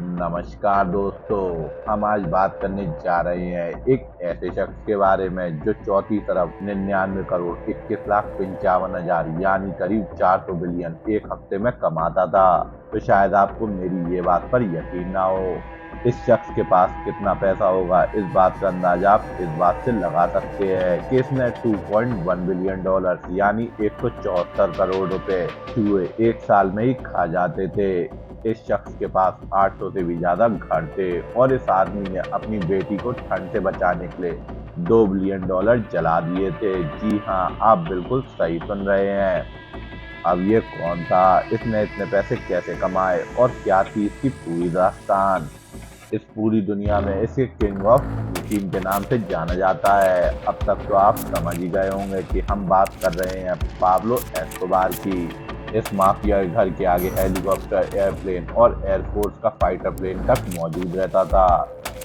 नमस्कार दोस्तों, हम आज बात करने जा रहे हैं एक ऐसे शख्स के बारे में जो चौथी तरफ 99 करोड़ 21 लाख 55,000 यानी करीब 400 बिलियन एक हफ्ते में कमाता था। तो शायद आपको मेरी ये बात पर यकीन ना हो। इस शख्स के पास कितना पैसा होगा, इस बात का अंदाजा आप इस बात से लगा सकते हैं कि इसने 2.1 बिलियन डॉलर यानी 174 करोड़ रुपए चूहे एक साल में ही खा जाते थे। इस शख्स के पास 800 से भी ज्यादा घर थे और इस आदमी ने अपनी बेटी को ठंड से बचाने के लिए 2 बिलियन डॉलर जला दिए थे। जी हाँ, आप बिल्कुल सही सुन रहे हैं। अब ये कौन था, इसने इतने पैसे कैसे कमाए और क्या थी इसकी पूरी दास्तान। इस पूरी दुनिया में इसे किंग ऑफ कोकीन के नाम से जाना जाता है। अब तक तो आप समझ ही गए होंगे कि हम बात कर रहे हैं पाब्लो एस्कोबार की। इस माफिया के घर के आगे हेलीकॉप्टर, एयरप्लेन और एयरफोर्स का फाइटर प्लेन तक मौजूद रहता था।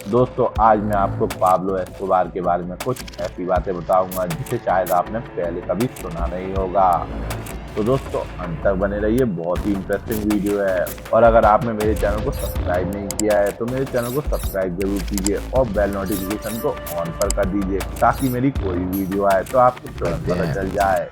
दोस्तों, आज मैं आपको पाब्लो एस्कोबार के बारे में कुछ ऐसी बातें बताऊंगा जिसे शायद आपने पहले कभी सुना नहीं होगा। तो दोस्तों, अंत तक बने रहिए, बहुत ही इंटरेस्टिंग वीडियो है। और अगर आपने मेरे चैनल को सब्सक्राइब नहीं किया है तो मेरे चैनल को सब्सक्राइब जरूर कीजिए और बेल नोटिफिकेशन को ऑन पर कर दीजिए ताकि मेरी कोई वीडियो आए तो आपको तुरंत पता चल जाए।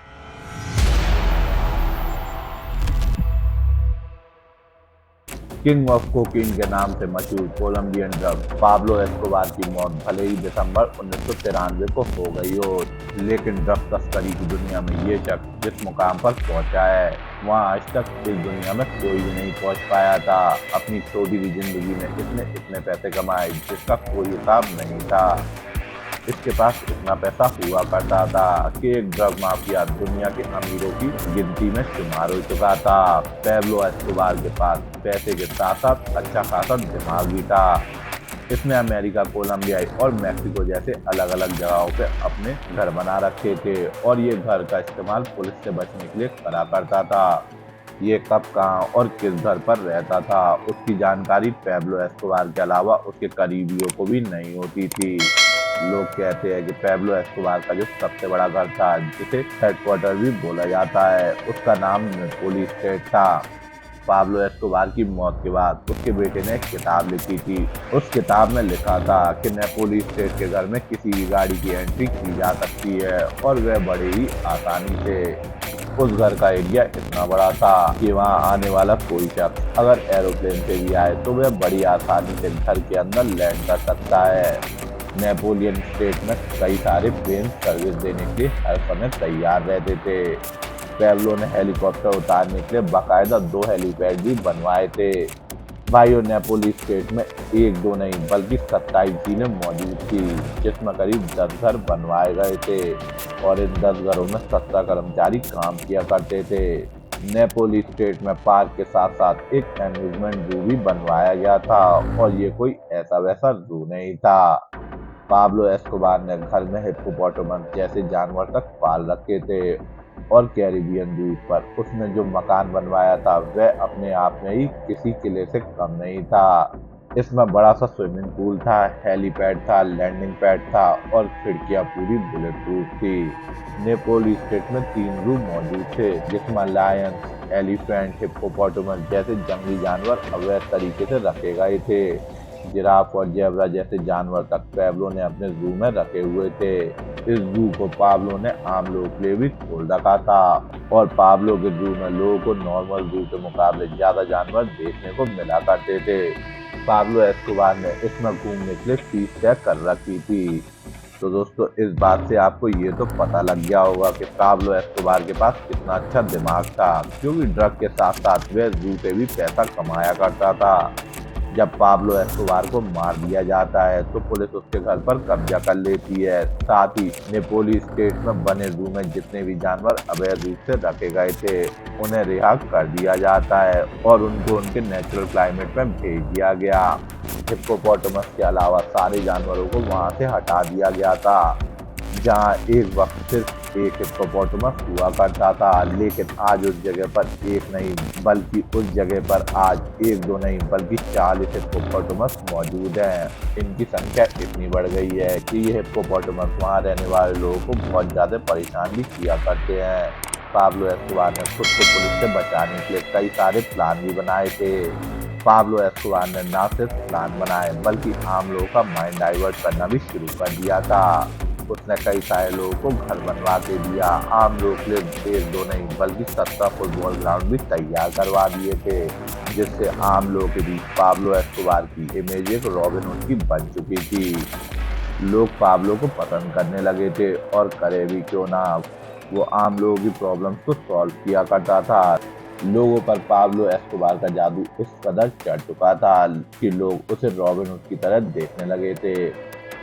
किंग ऑफ कोकीन के नाम से मशहूर कोलंबियन ड्रग पाब्लो एस्कोबार की मौत भले ही दिसंबर 1993 को हो गई हो, लेकिन ड्रग तस्करी की दुनिया में ये शख्स जिस मुकाम पर पहुंचा है वहां आज तक इस दुनिया में कोई भी नहीं पहुंच पाया था। अपनी छोटी सी जिंदगी में इसने इतने पैसे कमाए जिसका कोई हिसाब नहीं था। इसके पास इतना पैसा हुआ करता था कि एक ड्रग माफिया दुनिया के अमीरों की गिनती में शुमार हो चुका था। पैब्लो एस्कोबार के पास पैसे के साथ साथ अच्छा खासा दिमाग भी था। इसने अमेरिका, कोलंबिया और मेक्सिको जैसे अलग अलग जगहों पे अपने घर बना रखे थे और ये घर का इस्तेमाल पुलिस से बचने के लिए करा करता था। ये कब, कहाँ और किस घर पर रहता था उसकी जानकारी पैब्लो एस्कोबार के अलावा उसके करीबियों को भी नहीं होती थी। लोग कहते हैं कि पैब्लो एस्कोबार का जो सबसे बड़ा घर था, जिसे हेडक्वार्टर भी बोला जाता है, उसका नाम नेपोली स्टेट था। पाब्लो एस्कोबार की मौत के बाद उसके बेटे ने एक किताब लिखी थी। उस किताब में लिखा था कि नेपोली स्टेट के घर में किसी भी गाड़ी की एंट्री की जा सकती है और वह बड़े ही आसानी से। उस घर का एरिया इतना बड़ा था कि वहां आने वाला कोई शख्स अगर एरोप्लेन से भी आए तो वह बड़ी आसानी से घर के अंदर लैंड कर सकता है। नेपोलियन स्टेट में कई सारे प्लेन सर्विस देने के लिए हर समय तैयार रहते थे। पैब्लो ने हेलीकॉप्टर उतारने के लिए बाकायदा 2 हेलीपैड भी बनवाए थे। भाइयों, नेपोली स्टेट में एक दो नहीं बल्कि 27 टीमें मौजूद थी जिसमें करीब 10 घर बनवाए गए थे और इन 10 घरों में 17 कर्मचारी काम किया करते थे। नेपोली स्टेट में पार्क के साथ साथ एक एम्यूजमेंट जू भी बनवाया गया था और ये कोई ऐसा वैसा जू नहीं था। पाब्लो एस्कोबार ने घर में हिप्पोपोटामस जैसे जानवर तक पाल रखे थे और कैरिबियन द्वीप पर उसने जो मकान बनवाया था वह अपने आप में ही किसी किले से कम नहीं था। इसमें बड़ा सा स्विमिंग पूल था, हेलीपैड था, लैंडिंग पैड था और खिड़कियां पूरी बुलेट प्रूफ थी। नेपोली स्टेट में 3 जू मौजूद थे जिसमें लायन, एलिफेंट, हिप्पोपोटामस जैसे जंगली जानवर अवैध तरीके से रखे गए थे। जिराफ और जेब्रा जैसे जानवर तक पैब्लो ने अपने जू में रखे हुए थे। इस जू को पाब्लो ने आम लोगों के लिए भी खोल रखा था और पाब्लो के जू में लोगों को नॉर्मल जू के मुकाबले ज्यादा जानवर देखने को मिला करते थे। पाब्लो एस्कोबार ने इसमें घूमने के लिए फीस तय कर रखी थी। तो दोस्तों, इस बात से आपको ये तो पता लग गया होगा कि पाब्लो एस्कोबार के पास कितना अच्छा दिमाग था, क्योंकि ड्रग के साथ साथ वह जू से भी पैसा कमाया करता था। जब पाब्लो एस्कोबार को मार दिया जाता है तो पुलिस उसके घर पर कब्जा कर लेती है। साथ ही नेपोली स्टेट में बने जू में जितने भी जानवर अवैध रूप से रखे गए थे उन्हें रिहा कर दिया जाता है और उनको उनके नेचुरल क्लाइमेट में भेज दिया गया। हिप्पोपोटामस के अलावा सारे जानवरों को वहां से हटा दिया गया था। जहाँ एक वक्त सिर्फ एक हिप्पोपोटामस हुआ करता था, लेकिन आज उस जगह पर एक नहीं बल्कि उस जगह पर आज एक दो नहीं बल्कि 40 हिप्पोपोटामस मौजूद हैं। इनकी संख्या इतनी बढ़ गई है कि ये हिप्पोपोटामस वहाँ रहने वाले लोगों को बहुत ज़्यादा परेशान भी किया करते हैं। पाब्लो एस्कोबार ने खुद को पुलिस से बचाने के लिए कई सारे प्लान भी बनाए थे। पाब्लो एस्कोबार ने न सिर्फ प्लान बनाए बल्कि आम लोगों का माइंड डाइवर्ट करना भी शुरू कर दिया था। उसने कई सारे लोगों को घर बनवा के दिया, आम लोगों के लिए 1-2 नहीं बल्कि 17 फुटबॉल ग्राउंड भी तैयार करवा दिए थे, जिससे आम लोगों के बीच पाब्लो एस्कोबार की इमेज एक रॉबिन हुड की बन चुकी थी। लोग पाब्लो को पसंद करने लगे थे और करे भी क्यों ना, वो आम लोगों की प्रॉब्लम्स को सॉल्व किया करता था। लोगों पर पाब्लो एस्कोबार का जादू इस कदर चढ़ चुका था कि लोग उसे रॉबिन हुड की तरह देखने लगे थे।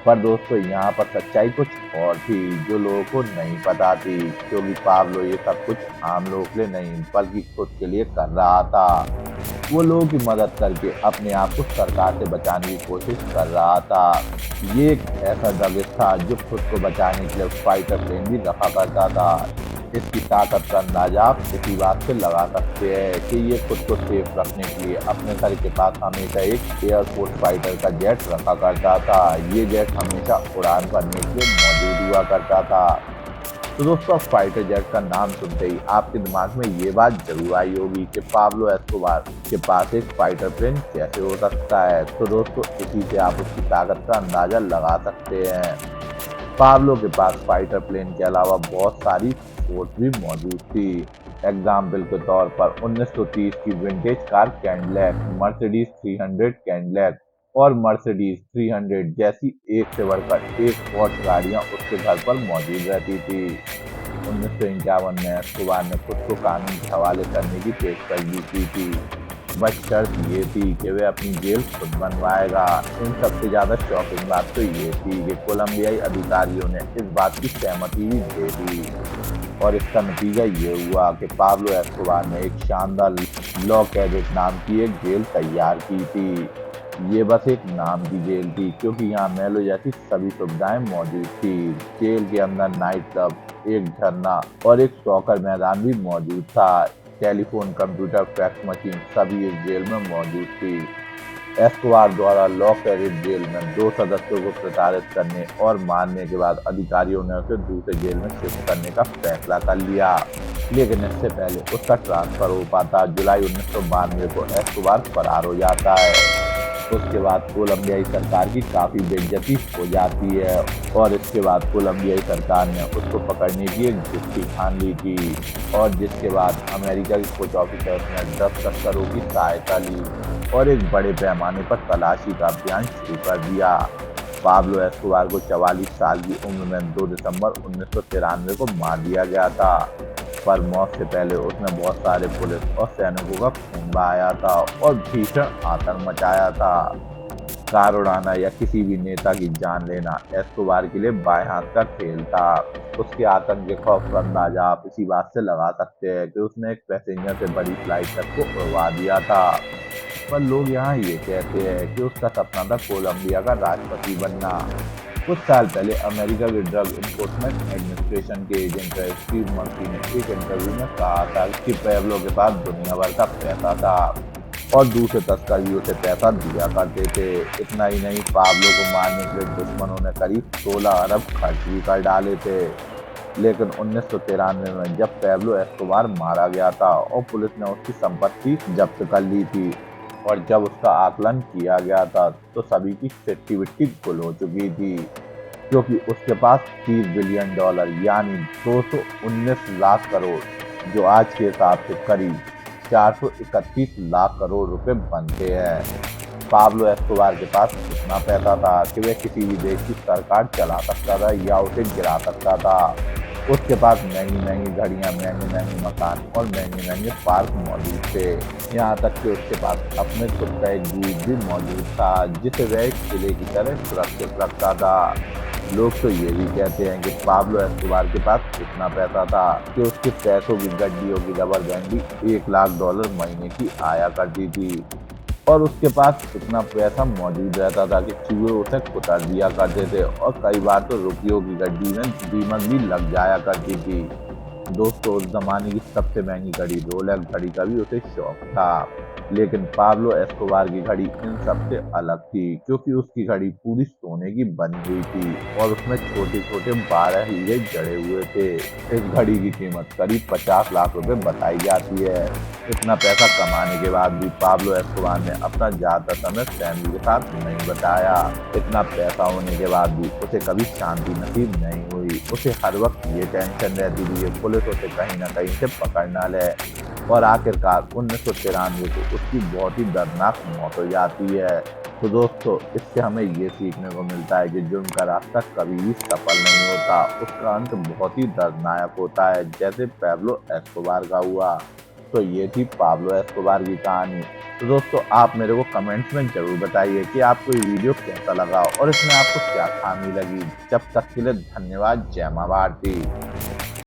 पर दोस्तों यहाँ पर सच्चाई कुछ और थी जो लोगों को नहीं पता थी, क्योंकि पाब्लो ये सब कुछ आम लोगों के लिए नहीं बल्कि खुद के लिए कर रहा था। वो लोगों की मदद करके अपने आप को सरकार से बचाने की कोशिश कर रहा था। ये एक ऐसा ड्रगिस्ट था जो खुद को बचाने के लिए फाइटर प्लेन भी रखा करता था। इसकी ताकत का अंदाजा आप इसी बात से लगा सकते हैं कि ये खुद को सेफ रखने के लिए अपने घर के पास हमेशा एक एयरफोर्स फाइटर का जेट रखा करता था। ये जेट हमेशा उड़ान भरने के लिए मौजूद हुआ करता था। तो दोस्तों फाइटर जेट का नाम सुनते ही आपके दिमाग में ये बात जरूर आई होगी कि पाब्लो एस्कोबार के पास एक फाइटर प्लेन कैसे हो सकता है। तो दोस्तों इसी से आप उसकी ताकत का अंदाजा लगा सकते हैं। पाब्लो के पास फाइटर प्लेन के अलावा बहुत सारी फोर्स भी मौजूद थी। एग्जाम्पल के तौर पर 1930 की vintage car Cadillac, Mercedes 300 Cadillac और मर्सिडीज 300 जैसी एक से बढ़कर एक स्पोर्ट्स गाड़ियां उसके घर पर मौजूद रहती थी। 1951 में एस्कोबार ने खुद को कानून के हवाले करने की पेशकश भी की थी, बस शर्त ये थी कि वे अपनी जेल खुद बनवाएगा। इन सबसे ज्यादा शॉकिंग बात तो ये थी कि कोलंबियाई अधिकारियों ने इस बात की सहमति भी दे दी और इसका नतीजा ये हुआ कि पाब्लो एस्कोबार ने एक शानदार लॉ कैडेट नाम की एक जेल तैयार की थी। ये बस एक नाम की जेल थी क्योंकि यहाँ मेलो जैसी सभी सुविधाएं मौजूद थी। जेल के अंदर नाइट क्लब, एक झरना और एक सॉकर मैदान भी मौजूद था। टेलीफोन, कंप्यूटर, फैक्स मशीन सभी इस जेल में मौजूद थी। एस्कोबार द्वारा लॉ कैडेट जेल में 2 सदस्यों को प्रताड़ित करने और मारने के बाद अधिकारियों ने उसे दूसरे जेल में शिफ्ट करने का फैसला कर लिया, लेकिन इससे पहले उसका ट्रांसफर हो पाता जुलाई 1992 को एस्कोबार फरार हो जाता है। उसके बाद कोलंबियाई सरकार की काफी बेइज्जती हो जाती है और इसके बाद कोलंबियाई सरकार ने उसको पकड़ने की एक जुस्ती ठान ली थी और जिसके बाद अमेरिका के कुछ ऑफिसर्स ने ड्रग्स तस्करों की सहायता ली और एक बड़े पैमाने पर तलाशी का अभियान शुरू कर दिया। पाब्लो एस्कोबार को 44 साल की उम्र में 2 दिसंबर 1993 को मार दिया गया था, पर मौत से पहले उसने बहुत सारे पुलिस और सैनिकों का खून बहाया था और भीषण आतंक मचाया था। कार उड़ाना या किसी भी नेता की जान लेना एस्कोबार के लिए बाएं हाथ का खेल था। उसके आतंक के खौफ का अंदाजा आप इसी बात से लगा सकते हैं कि उसने एक पैसेंजर से बड़ी फ्लाइट तक को उड़वा दिया था। पर लोग यहाँ ये कहते हैं कि उसका सपना था कोलंबिया का राष्ट्रपति बनना। कुछ साल पहले अमेरिका के ड्रग इन्फोर्समेंट एडमिनिस्ट्रेशन के एजेंट स्टीव मर्फी ने एक इंटरव्यू में कहा था कि पाब्लो के पास दुनिया भर का पैसा था और दूसरे तस्कर भी उसे पैसा दिया करते थे। इतना ही नहीं, पाब्लो को मारने के लिए दुश्मनों ने करीब 16 अरब खर्च भी कर डाले थे। लेकिन 1993 में जब पाब्लो एस्कोबार मारा गया था और पुलिस ने उसकी संपत्ति जब्त कर ली थी और जब उसका आकलन किया गया था तो सभी की सिट्टी बिट्टी गुल हो चुकी थी, क्योंकि उसके पास $30 बिलियन यानी 219 लाख करोड़, जो आज के हिसाब से करीब 431 लाख करोड़ रुपए बनते हैं। पाब्लो एस्कोबार के पास इतना पैसा था कि वह किसी भी देश की सरकार चला सकता था या उसे गिरा सकता था। उसके पास महंगी महंगी घड़ियां, महंगे महंगे मकान और महंगे महंगे पार्क मौजूद थे। यहाँ तक कि उसके पास अपने खुद का एक द्वीप भी मौजूद था जिसे वह एक किले की तरह सुरक्षित रखता था। लोग तो ये भी कहते हैं कि पाब्लो एस्कोबार के पास इतना पैसा था कि उसके पैसों की गड्डियों की रबर बैंड भी $1 लाख महीने की आया करती थी और उसके पास इतना पैसा मौजूद रहता था कि चूहे उसे कुतर दिया करते थे और कई बार तो रुपयों की गड्डी में दीमक भी लग जाया करती थी। दोस्तों उस जमाने की सबसे महंगी घड़ी रोलेक्स घड़ी का भी उसे शौक था। लेकिन पाब्लो एस्कोबार की घड़ी इन सबसे अलग थी, क्योंकि उसकी घड़ी पूरी सोने की बनी हुई थी और उसमें छोटे छोटे 12 हीरे जड़े हुए थे। इस घड़ी की कीमत करीब 50 लाख रुपए बताई जाती है। इतना पैसा कमाने के बाद भी पाब्लो एस्कोबार ने अपना ज्यादा समय फैमिली के साथ नहीं बिताया। इतना पैसा होने के बाद भी उसे कभी शांति नसीब नहीं हुई। उसे हर वक्त ये टेंशन रहती थी कि पुलिस उसे कहीं ना कहीं से पकड़ ना ले, और आखिरकार 1993 को उसकी बहुत ही दर्दनाक मौत हो जाती है। तो दोस्तों, इससे हमें ये सीखने को मिलता है कि जुर्म का रास्ता कभी भी सफल नहीं होता, उसका अंत बहुत ही दर्दनाक होता है, जैसे पाब्लो एस्कोबार का हुआ। तो ये थी पाब्लो एस्कोबार की कहानी। तो दोस्तों, आप मेरे को कमेंट्स में जरूर बताइए कि आपको ये वीडियो कैसा लगा और इसमें आपको क्या खामी लगी। जब तक के लिए धन्यवाद। जय मां भारती।